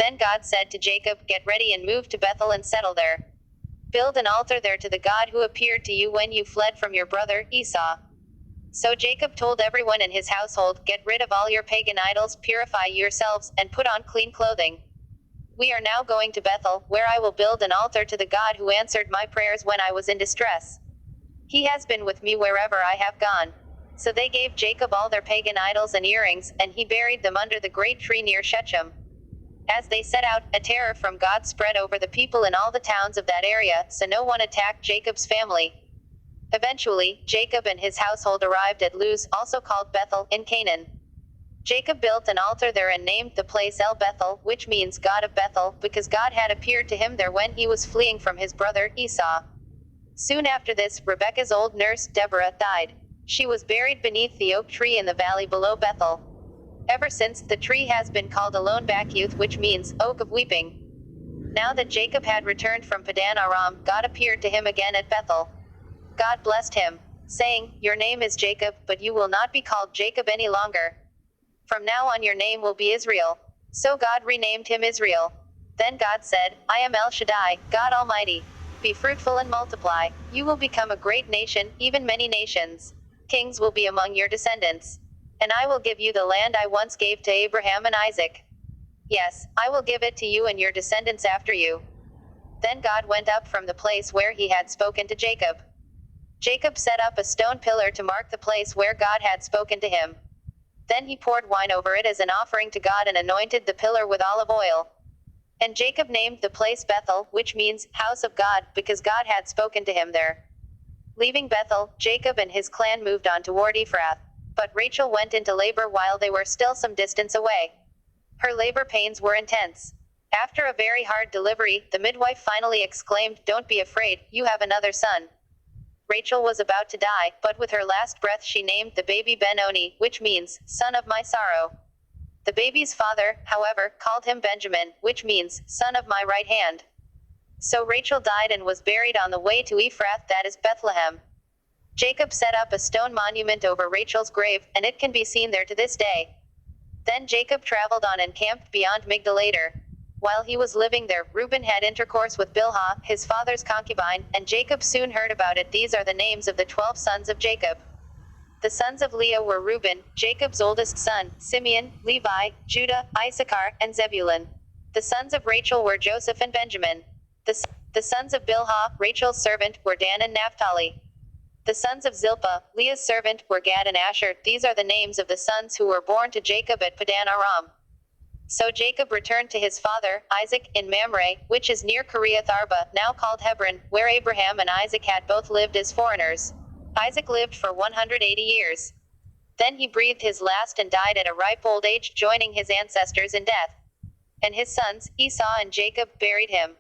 Then God said to Jacob, "Get ready and move to Bethel and settle there. Build an altar there to the God who appeared to you when you fled from your brother, Esau." So Jacob told everyone in his household, "Get rid of all your pagan idols, purify yourselves, and put on clean clothing. We are now going to Bethel, where I will build an altar to the God who answered my prayers when I was in distress. He has been with me wherever I have gone." So they gave Jacob all their pagan idols and earrings, and he buried them under the great tree near Shechem. As they set out, a terror from God spread over the people in all the towns of that area, so no one attacked Jacob's family. Eventually, Jacob and his household arrived at Luz, also called Bethel, in Canaan. Jacob built an altar there and named the place El Bethel, which means God of Bethel, because God had appeared to him there when he was fleeing from his brother, Esau. Soon after this, Rebekah's old nurse, Deborah, died. She was buried beneath the oak tree in the valley below Bethel. Ever since, the tree has been called Alon Bakuth, which means oak of weeping. Now that Jacob had returned from Padan Aram, God appeared to him again at Bethel. God blessed him, saying, "Your name is Jacob, but you will not be called Jacob any longer. From now on your name will be Israel." So God renamed him Israel. Then God said, "I am El Shaddai, God Almighty. Be fruitful and multiply. You will become a great nation, even many nations. Kings will be among your descendants. And I will give you the land I once gave to Abraham and Isaac. Yes, I will give it to you and your descendants after you." Then God went up from the place where he had spoken to Jacob. Jacob set up a stone pillar to mark the place where God had spoken to him. Then he poured wine over it as an offering to God and anointed the pillar with olive oil. And Jacob named the place Bethel, which means house of God, because God had spoken to him there. Leaving Bethel, Jacob and his clan moved on toward Ephrath. But Rachel went into labor while they were still some distance away. Her labor pains were intense. After a very hard delivery, the midwife finally exclaimed, "Don't be afraid, you have another son." Rachel was about to die, but with her last breath she named the baby Ben-Oni, which means, son of my sorrow. The baby's father, however, called him Benjamin, which means, son of my right hand. So Rachel died and was buried on the way to Ephrath, that is Bethlehem. Jacob set up a stone monument over Rachel's grave, and it can be seen there to this day. Then Jacob traveled on and camped beyond Migdal-Eder. While he was living there, Reuben had intercourse with Bilhah, his father's concubine, and Jacob soon heard about it. These are the names of the 12 sons of Jacob. The sons of Leah were Reuben, Jacob's oldest son, Simeon, Levi, Judah, Issachar, and Zebulun. The sons of Rachel were Joseph and Benjamin. The sons of Bilhah, Rachel's servant, were Dan and Naphtali. The sons of Zilpah, Leah's servant, were Gad and Asher. These are the names of the sons who were born to Jacob at Padan Aram. So Jacob returned to his father, Isaac, in Mamre, which is near Kiriath Arba, now called Hebron, where Abraham and Isaac had both lived as foreigners. Isaac lived for 180 years. Then he breathed his last and died at a ripe old age, joining his ancestors in death. And his sons, Esau and Jacob, buried him.